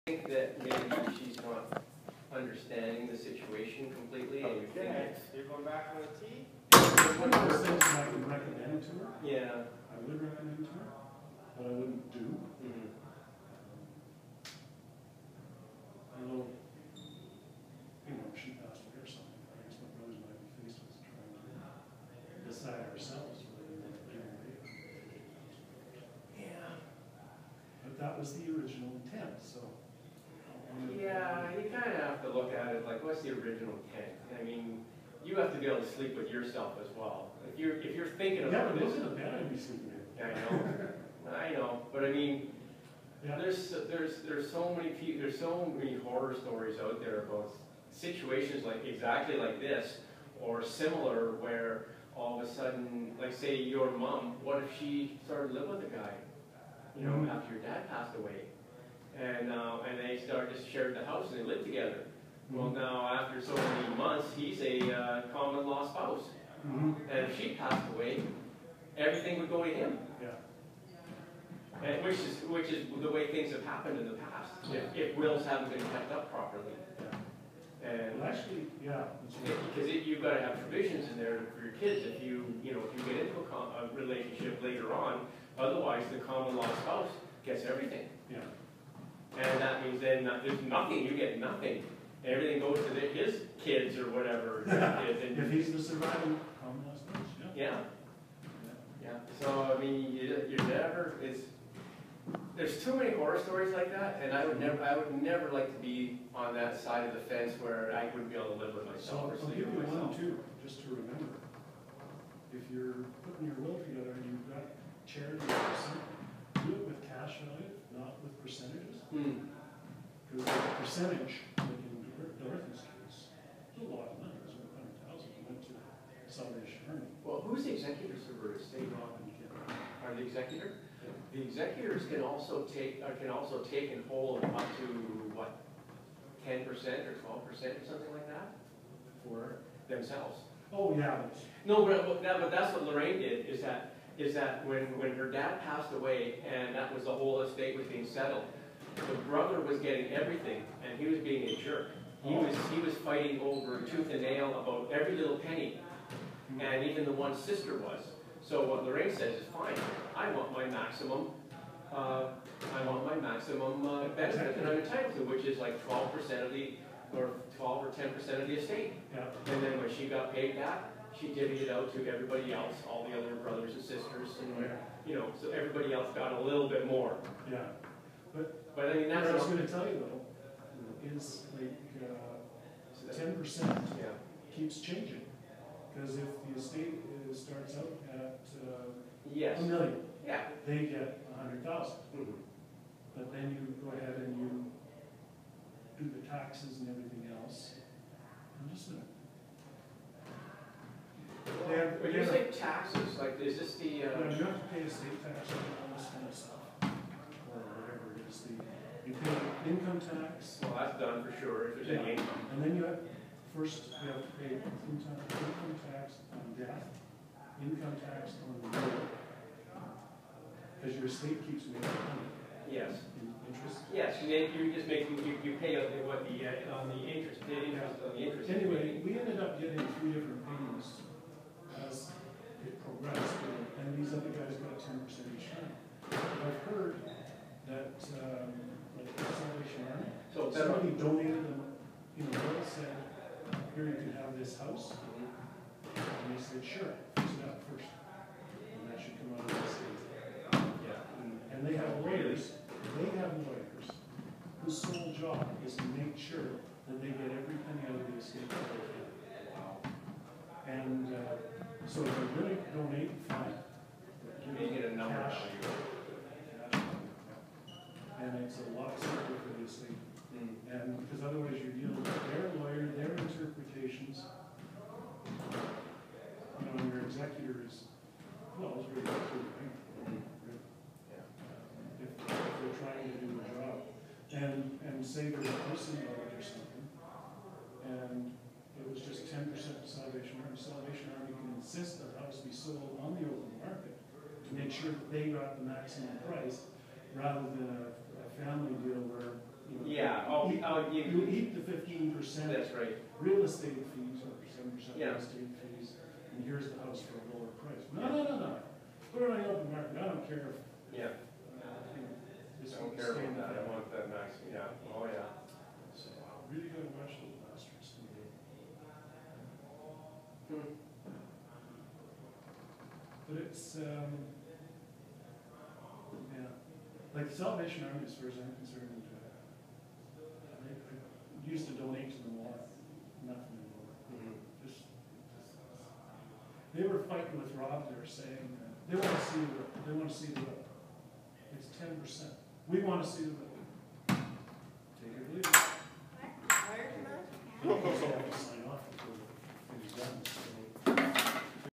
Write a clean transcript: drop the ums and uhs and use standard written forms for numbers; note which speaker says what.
Speaker 1: think that maybe she's not understanding the situation completely. And you think
Speaker 2: You're going back on the tee?
Speaker 3: One of those things that I would recommend to her.
Speaker 1: yeah.
Speaker 3: I would recommend to her, but I wouldn't do.
Speaker 1: Mm-hmm.
Speaker 3: I know, she passed away or something. I guess my brothers might be faced with trying to decide ourselves whether they want to give away $50,000.
Speaker 1: Yeah.
Speaker 3: But that was the original intent, so.
Speaker 1: Yeah, you kind of have to look at it like, what's the original intent? I mean, you have to be able to sleep with yourself as well. If you're thinking about this,
Speaker 3: look at the bed I'd be sleeping in.
Speaker 1: I know, but I mean,
Speaker 3: Yeah.
Speaker 1: there's so many horror stories out there about situations like exactly like this or similar where all of a sudden, like say your mom, what if she started living with a guy, after your dad passed away, and they just shared the house and they lived together. Well, now after so many months, he's a common law spouse, and if she passed away, everything would go to him.
Speaker 3: Yeah.
Speaker 1: And which is the way things have happened in the past. If wills haven't been kept up properly.
Speaker 3: Yeah.
Speaker 1: And
Speaker 3: Well, actually, yeah.
Speaker 1: because you've got to have provisions in there for your kids if you get into a relationship later on. Otherwise, the common law spouse gets everything.
Speaker 3: Yeah.
Speaker 1: And that means then there's nothing. You get nothing. Everything goes to his kids or whatever.
Speaker 3: If he's the surviving common law spouse, yeah.
Speaker 1: Yeah. So I mean, there's too many horror stories like that, and I would never like to be on that side of the fence where I wouldn't be able to live with myself or
Speaker 3: So I'll
Speaker 1: sleep
Speaker 3: give you
Speaker 1: with
Speaker 3: one
Speaker 1: myself.
Speaker 3: too, just to remember. If you're putting your will together and you've got charity or something, do it with cash value, not with percentages. Because the percentage, like in Dorothy's case, was a lot of money. It was over 100,000. It went to Salvation Army.
Speaker 1: Well, who's the executors of her estate?
Speaker 3: Rob and Kim.
Speaker 1: Are the executor?
Speaker 3: Yeah.
Speaker 1: The executors can also take and hold up to what, 10% or 12% or something like that for themselves.
Speaker 3: Oh yeah.
Speaker 1: No, but that's what Lorraine did. Is that when her dad passed away and that was the whole estate was being settled, the brother was getting everything and he was being a jerk. He was fighting over tooth and nail about every little penny, and even the one sister was. So what Lorraine says is fine. I want my maximum. Benefit that I'm entitled to, which is like 12% of the, or 12 or 10% of the estate.
Speaker 3: Yeah.
Speaker 1: And then when she got paid that, she divvied it out to everybody else, all the other brothers and sisters, and so everybody else got a little bit more.
Speaker 3: Yeah.
Speaker 1: But I mean,
Speaker 3: What
Speaker 1: that's
Speaker 3: I was going to tell you though is like 10% keeps changing, because if the estate starts out at
Speaker 1: yes.
Speaker 3: $1 million,
Speaker 1: Yeah.
Speaker 3: they get 100,000. But then you go ahead and you do the taxes and everything else. And just a minute.
Speaker 1: When you say taxes, like, is this the?
Speaker 3: You have to pay estate tax on all this kind of stuff, or whatever it is. You pay income tax.
Speaker 1: Well, that's done for sure. If there's any income.
Speaker 3: And then you have to pay income tax on death, income tax on the will, because your estate keeps making money.
Speaker 1: Yes.
Speaker 3: In interest.
Speaker 1: Yes, and then you just make you pay on the interest on the interest.
Speaker 3: Anyway, we ended up getting 3 different payments as it progressed, and these other guys got 10% each time. I've heard that, like the Salvation Army,
Speaker 1: So
Speaker 3: somebody donated them, they said, here you can have this house, and they said, sure, fix it up first, and that should come out of the estate. And they have lawyers whose sole job is to make sure that they get every penny out of the estate that they can. And so if they're going to donate, fine.
Speaker 1: You get a number
Speaker 3: cash.
Speaker 1: value.
Speaker 3: And it's a lot simpler for the estate. And because otherwise you're dealing with their lawyer, their interpretations. And your executor is, well, it's really up to you, right? If they're trying to do a job. And say there's a person involved or something, and it was just 10% Salvation Army. Salvation Army can insist that the house be sold on the open market to make sure that they got the maximum price, rather than a family deal where you know.
Speaker 1: Yeah,
Speaker 3: You eat the 15%
Speaker 1: that's right.
Speaker 3: real estate fees, or 7%
Speaker 1: Yeah.
Speaker 3: real estate fees, and here's the house for a lower price. No. Put it on the open market, I don't care if,
Speaker 1: Yeah,
Speaker 3: you know, this
Speaker 1: I don't
Speaker 3: would
Speaker 1: care
Speaker 3: stay in
Speaker 1: about
Speaker 3: the
Speaker 1: that, I
Speaker 3: family.
Speaker 1: want that max, yeah, oh yeah.
Speaker 3: So, really gotta watch those bastards.
Speaker 1: Hmm.
Speaker 3: But it's, yeah, like the Salvation Army, as far as I'm concerned, I used to donate to them a lot, nothing anymore.
Speaker 1: Mhm.
Speaker 3: Just, they were fighting with Rob, they were saying, they wanna see the road, they wanna see the road. It's 10%. We wanna see the road. Take it or leave it.
Speaker 2: Prior to that?